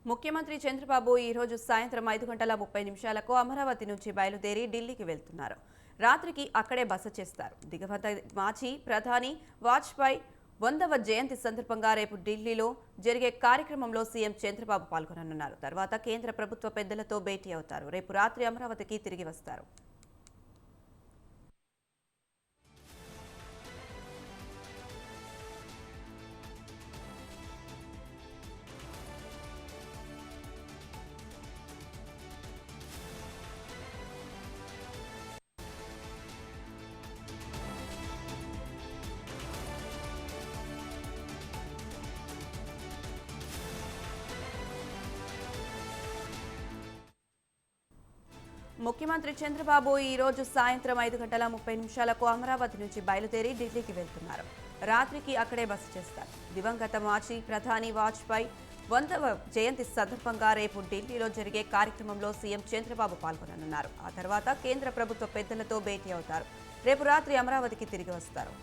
ముఖ్యమంత్రి చంద్రబాబు ఈ రోజు సాయంత్రం 5:30 అమరావతి నుంచి బయలుదేరి ఢిల్లీకి వెళ్తున్నారు. రాత్రికి అక్కడే బస చేస్తారు. దివంగత మాజీ ప్రధాని వాజ్పేయి 100వ జయంతి సందర్భంగా రేపు ఢిల్లీలో జరిగే కార్యక్రమంలో సీఎం చంద్రబాబు పాల్గొననున్నారు. తర్వాత కేంద్ర ప్రభుత్వ పెద్దలతో భేటీ అవుతారు. రేపు రాత్రి అమరావతికి తిరిగి వస్తారు. ముఖ్యమంత్రి చంద్రబాబు ఈ రోజు సాయంత్రం 5:30 అమరావతి నుంచి బయలుదేరి ఢిల్లీకి వెళ్తున్నారు. రాత్రికి అక్కడే బస చేస్తారు. దివంగత మాజీ ప్రధాని వాజ్పేయి 100వ జయంతి సందర్భంగా రేపు ఢిల్లీలో జరిగే కార్యక్రమంలో సీఎం చంద్రబాబు పాల్గొననున్నారు. ఆ తర్వాత కేంద్ర ప్రభుత్వ పెద్దలతో భేటీ అవుతారు. రేపు రాత్రి అమరావతికి తిరిగి వస్తారు.